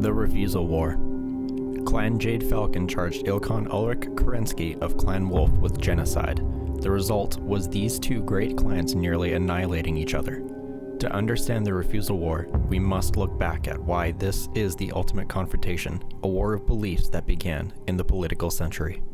The Refusal War. Clan Jade Falcon charged Ilkhan Ulrich KERENSKY of Clan Wolf with genocide. The result was these two great clans nearly annihilating each other. To understand the Refusal War, we must look back at why this is the ultimate confrontation, a war of beliefs that began in the political century.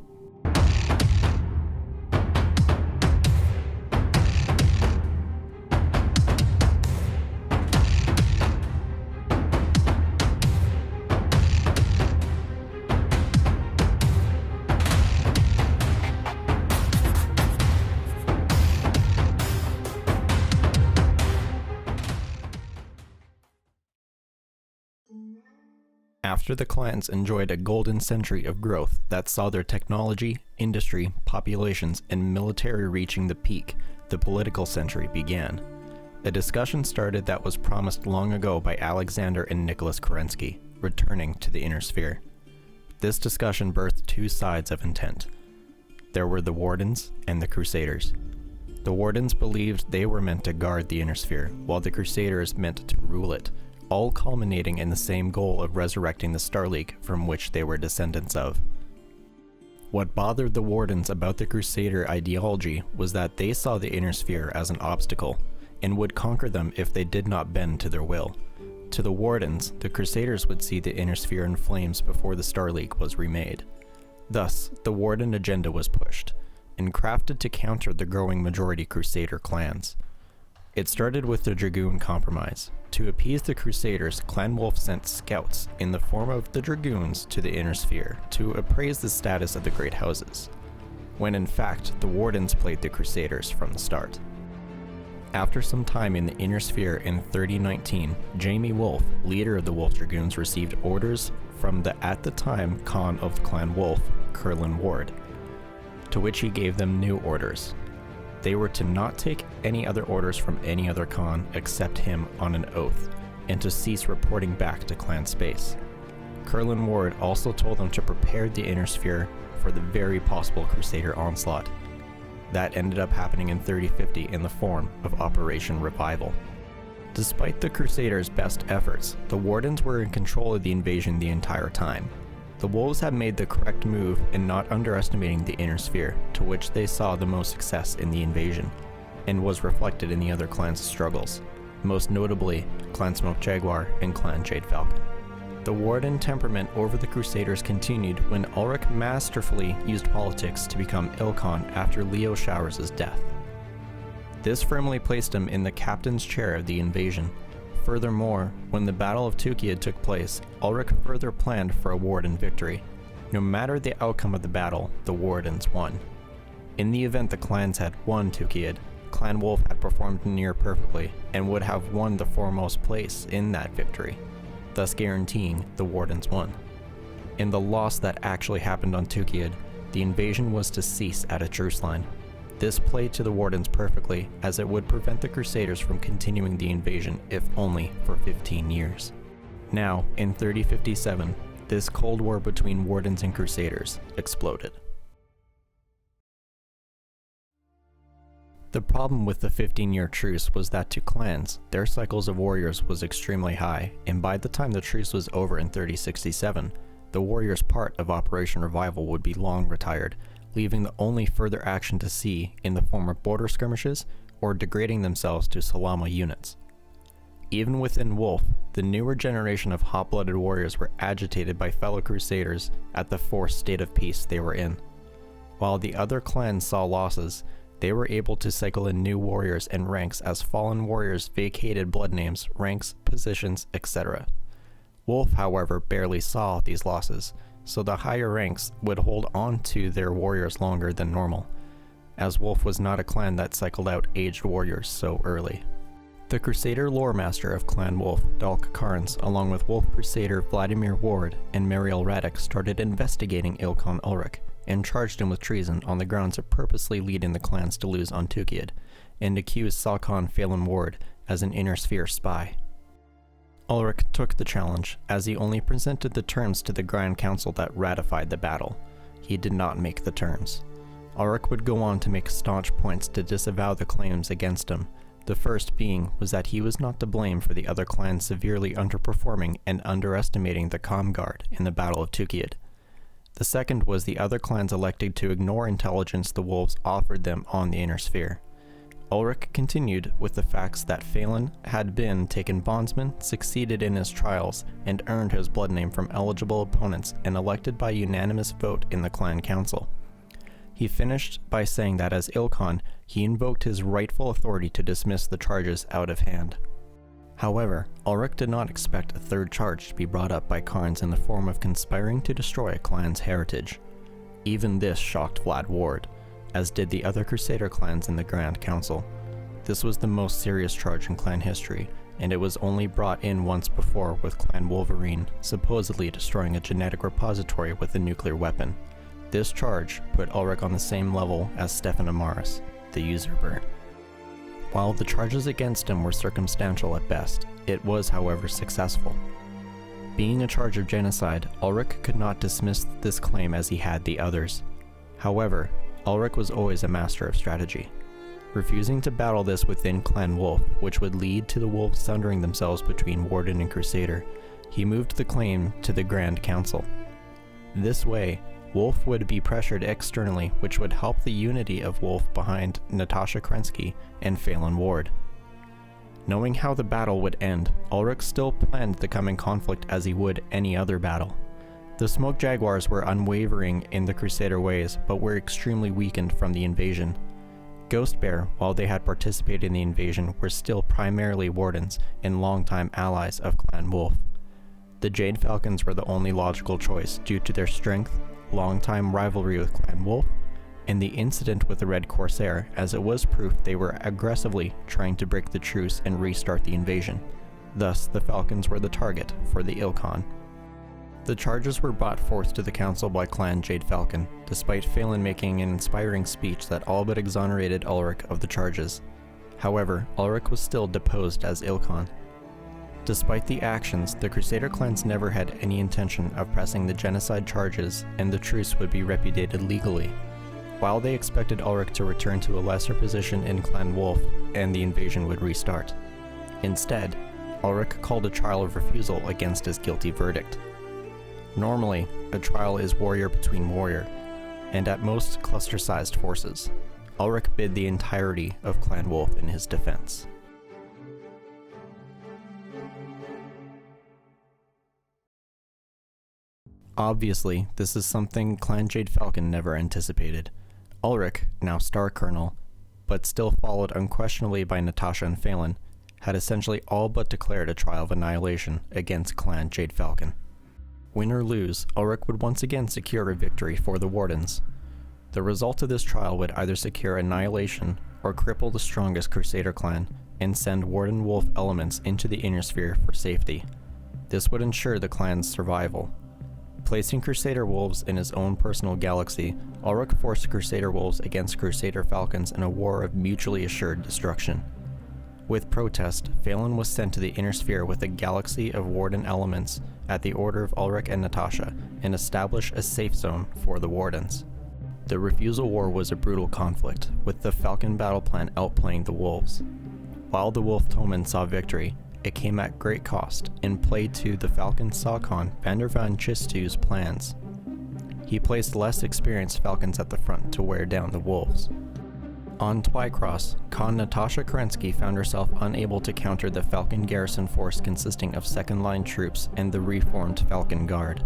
After the clans enjoyed a golden century of growth that saw their technology, industry, populations, and military reaching the peak, the political century began. A discussion started that was promised long ago by Alexander and Nicholas KERENSKY, returning to the Inner Sphere. This discussion birthed two sides of intent. There were the Wardens and the Crusaders. The Wardens believed they were meant to guard the Inner Sphere, while the Crusaders meant to rule it, all culminating in the same goal of resurrecting the Starleak from which they were descendants of. What bothered the Wardens about the Crusader ideology was that they saw the Inner Sphere as an obstacle, and would conquer them if they did not bend to their will. To the Wardens, the Crusaders would see the Inner Sphere in flames before the Starleak was remade. Thus, the Warden agenda was pushed, and crafted to counter the growing majority Crusader clans. It started with the Dragoon Compromise. To appease the Crusaders, Clan Wolf sent scouts in the form of the Dragoons to the Inner Sphere to appraise the status of the great houses, when in fact the Wardens played the Crusaders from the start. After some time in the Inner Sphere in 3019, Jamie Wolf, leader of the Wolf Dragoons, received orders from the at the time Khan of Clan Wolf, Curlin Ward, to which he gave them new orders. They were to not take any other orders from any other Khan except him on an oath, and to cease reporting back to clan space. Curlin Ward also told them to prepare the Inner Sphere for the very possible Crusader onslaught. That ended up happening in 3050 in the form of Operation Revival. Despite the Crusaders' best efforts, the Wardens were in control of the invasion the entire time. The Wolves had made the correct move in not underestimating the Inner Sphere, to which they saw the most success in the invasion, and was reflected in the other clans' struggles, most notably Clan Smoke Jaguar and Clan Jade Falcon. The Warden temperament over the Crusaders continued when Ulrich masterfully used politics to become Ilkhan after Leo Showers' death. This firmly placed him in the captain's chair of the invasion. Furthermore, when the Battle of Tukiad took place, Ulrich further planned for a Warden victory. No matter the outcome of the battle, the Wardens won. In the event the clans had won Tukiad, Clan Wolf had performed near perfectly and would have won the foremost place in that victory, thus guaranteeing the Wardens won. In the loss that actually happened on Tukiad, the invasion was to cease at a truce line. This played to the Wardens perfectly, as it would prevent the Crusaders from continuing the invasion, if only for 15 years. Now, in 3057, this Cold War between Wardens and Crusaders exploded. The problem with the 15-year truce was that to clans, their cycles of warriors was extremely high, and by the time the truce was over in 3067, the warriors' part of Operation Revival would be long retired, leaving the only further action to see in the form of border skirmishes or degrading themselves to Salama units. Even within Wolf, the newer generation of hot-blooded warriors were agitated by fellow Crusaders at the forced state of peace they were in. While the other clans saw losses, they were able to cycle in new warriors and ranks as fallen warriors vacated blood names, ranks, positions, etc. Wolf, however, barely saw these losses, so the higher ranks would hold on to their warriors longer than normal, as Wolf was not a clan that cycled out aged warriors so early. The Crusader lore master of Clan Wolf, Dalk Karns, along with Wolf Crusader Vladimir Ward and Mariel Radek, started investigating Ilkhan Ulrich, and charged him with treason on the grounds of purposely leading the clans to lose on Tukiad, and accused Salkhan Phelan Ward as an Inner Sphere spy. Ulrich took the challenge, as he only presented the terms to the Grand Council that ratified the battle. He did not make the terms. Ulrich would go on to make staunch points to disavow the claims against him, The first being was that he was not to blame for the other clans severely underperforming and underestimating the Comm Guard in the Battle of Tukiad. The second was the other clans elected to ignore intelligence the wolves offered them on the Inner Sphere. Ulrich continued with the facts that Phelan had been taken bondsman, succeeded in his trials, and earned his blood name from eligible opponents and elected by unanimous vote in the clan council. He finished by saying that as Ilkhan, he invoked his rightful authority to dismiss the charges out of hand. However, Ulrich did not expect a third charge to be brought up by Karns in the form of conspiring to destroy a clan's heritage. Even this shocked Vlad Ward, as did the other Crusader clans in the Grand Council. This was the most serious charge in clan history, and it was only brought in once before with Clan Wolverine supposedly destroying a genetic repository with a nuclear weapon. This charge put Ulrich on the same level as Stefan Amaris, the usurper. While the charges against him were circumstantial at best, it was, however, successful. Being a charge of genocide, Ulrich could not dismiss this claim as he had the others. However, Ulrich was always a master of strategy. Refusing to battle this within Clan Wolf, which would lead to the wolves sundering themselves between Warden and Crusader, he moved the claim to the Grand Council. This way, Wolf would be pressured externally, which would help the unity of Wolf behind NATASHA KERENSKY and Phelan Ward. Knowing how the battle would end, Ulrich still planned the coming conflict as he would any other battle. The Smoke Jaguars were unwavering in the Crusader ways, but were extremely weakened from the invasion. Ghost Bear, while they had participated in the invasion, were still primarily Wardens and longtime allies of Clan Wolf. The Jade Falcons were the only logical choice due to their strength, long-time rivalry with Clan Wolf, and the incident with the Red Corsair, as it was proof they were aggressively trying to break the truce and restart the invasion. Thus, the Falcons were the target for the Ilkhan. The charges were brought forth to the council by Clan Jade Falcon, despite Phelan making an inspiring speech that all but exonerated Ulrich of the charges. However, Ulrich was still deposed as Ilkhan. Despite the actions, the Crusader clans never had any intention of pressing the genocide charges, and the truce would be repudiated legally. While they expected Ulrich to return to a lesser position in Clan Wolf, and the invasion would restart. Instead, Ulrich called a trial of refusal against his guilty verdict. Normally, a trial is warrior between warrior, and at most cluster-sized forces. Ulrich bid the entirety of Clan Wolf in his defense. Obviously, this is something Clan Jade Falcon never anticipated. Ulrich, now Star Colonel, but still followed unquestionably by NATASHA and Phelan, had essentially all but declared a trial of annihilation against Clan Jade Falcon. Win or lose, Ulrich would once again secure a victory for the Wardens. The result of this trial would either secure annihilation or cripple the strongest Crusader clan and send Warden Wolf elements into the Inner Sphere for safety. This would ensure the clan's survival. Placing Crusader wolves in his own personal galaxy, Ulrich forced Crusader wolves against Crusader falcons in a war of mutually assured destruction. With protest, Phelan was sent to the Inner Sphere with a galaxy of Warden elements at the order of Ulrich and NATASHA and established a safe zone for the Wardens. The Refusal War was a brutal conflict, with the Falcon battle plan outplaying the Wolves. While the Wolf Toman saw victory, it came at great cost and played to the Falcon Saucon Vander van Chistu's plans. He placed less experienced Falcons at the front to wear down the Wolves. On Twycross, Con NATASHA KERENSKY found herself unable to counter the Falcon garrison force consisting of second-line troops and the reformed Falcon Guard.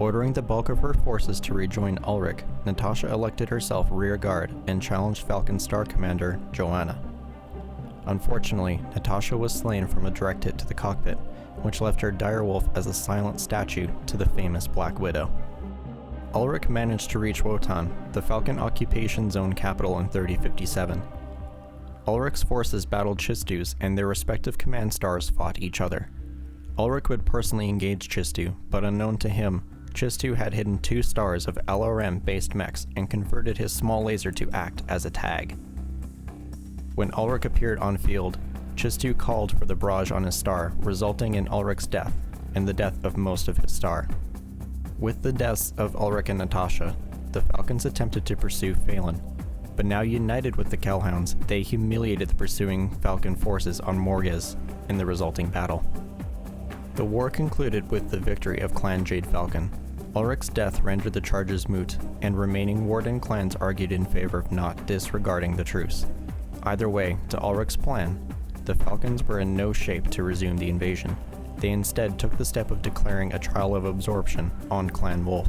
Ordering the bulk of her forces to rejoin Ulrich, NATASHA elected herself rear guard and challenged Falcon Star Commander Joanna. Unfortunately, NATASHA was slain from a direct hit to the cockpit, which left her direwolf as a silent statue to the famous Black Widow. Ulrich managed to reach Wotan, the Falcon occupation zone capital, in 3057. Ulrich's forces battled Chistus, and their respective command stars fought each other. Ulrich would personally engage Chistu, but unknown to him, Chistu had hidden 2 stars of LRM-based mechs and converted his small laser to act as a tag. When Ulrich appeared on field, Chistu called for the barrage on his star, resulting in Ulrich's death and the death of most of his star. With the deaths of Ulrich and NATASHA, the Falcons attempted to pursue Phelan. But now united with the Kellhounds, they humiliated the pursuing Falcon forces on Morges in the resulting battle. The war concluded with the victory of Clan Jade Falcon. Ulrich's death rendered the charges moot, and remaining warden clans argued in favor of not disregarding the truce. Either way, to Ulrich's plan, the Falcons were in no shape to resume the invasion. They instead took the step of declaring a trial of absorption on Clan Wolf.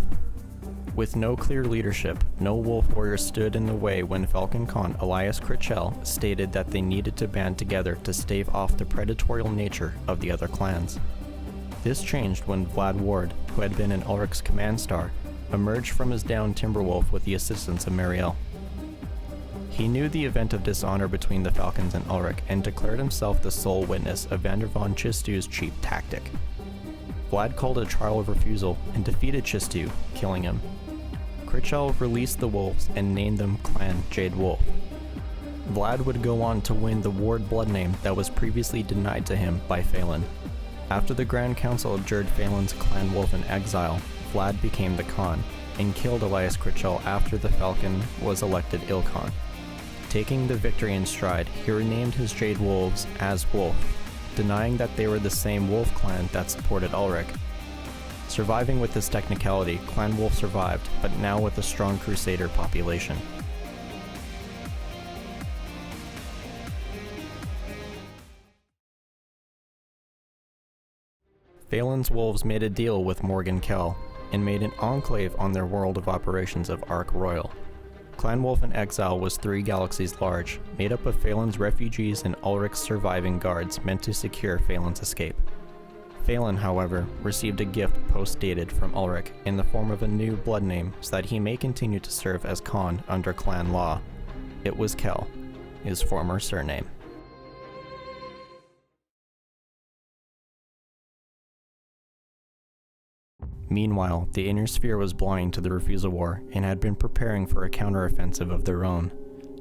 With no clear leadership, no wolf warrior stood in the way when Falcon Khan Elias Critchell stated that they needed to band together to stave off the predatorial nature of the other clans. This changed when Vlad Ward, who had been in Ulrich's command star, emerged from his downed Timberwolf with the assistance of Marielle. He knew the event of dishonor between the Falcons and Ulrich and declared himself the sole witness of Vander von Chistu's cheap tactic. Vlad called a trial of refusal and defeated Chistu, killing him. Critchell released the wolves and named them Clan Jade Wolf. Vlad would go on to win the Ward blood name that was previously denied to him by Phelan. After the Grand Council abjured Phelan's Clan Wolf in exile, Vlad became the Khan and killed Elias Critchell after the Falcon was elected Ilkhan. Taking the victory in stride, he renamed his Jade Wolves as Wolf, denying that they were the same wolf clan that supported Ulrich. Surviving with this technicality, Clan Wolf survived, but now with a strong Crusader population. Phelan's wolves made a deal with Morgan Kell, and made an enclave on their world of operations of Ark Royal. Clan Wolf in Exile was 3 galaxies large, made up of Phelan's refugees and Ulrich's surviving guards meant to secure Phelan's escape. Phelan, however, received a gift post-dated from Ulrich in the form of a new blood name so that he may continue to serve as Khan under clan law. It was Kell, his former surname. Meanwhile, the Inner Sphere was blind to the Refusal War and had been preparing for a counteroffensive of their own.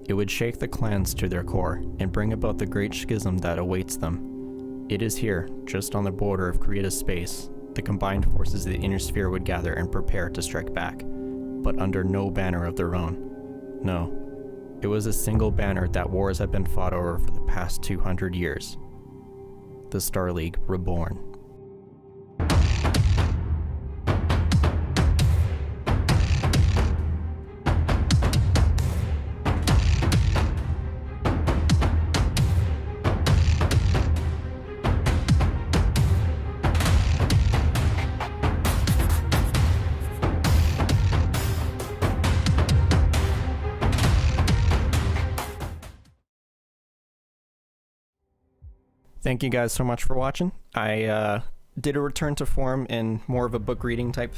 It would shake the clans to their core and bring about the great schism that awaits them. It is here, just on the border of creative space, the combined forces of the Inner Sphere would gather and prepare to strike back, but under no banner of their own. No, it was a single banner that wars have been fought over for the past 200 years. The Star League Reborn. Thank you guys so much for watching. I did a return to form in more of a book reading type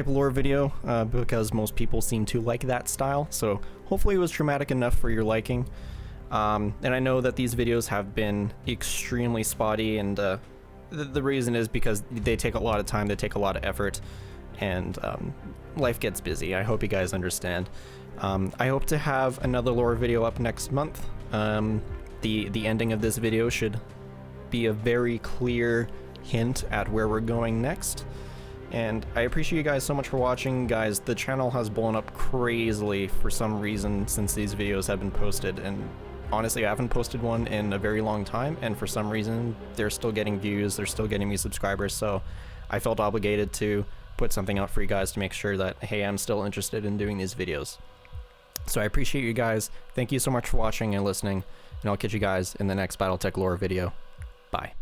lore video because most people seem to like that style, so hopefully it was dramatic enough for your liking. And I know that these videos have been extremely spotty, and the reason is because they take a lot of time, they take a lot of effort, and life gets busy. I hope you guys understand. I hope to have another lore video up next month. The ending of this video should be a very clear hint at where we're going next. And I appreciate you guys so much for watching. Guys, the channel has blown up crazily for some reason since these videos have been posted, and honestly I haven't posted one in a very long time, and for some reason they're still getting views, they're still getting me subscribers, so I felt obligated to put something out for you guys to make sure that, hey, I'm still interested in doing these videos. So I appreciate you guys. Thank you so much for watching and listening, and I'll catch you guys in the next BattleTech lore video. Bye.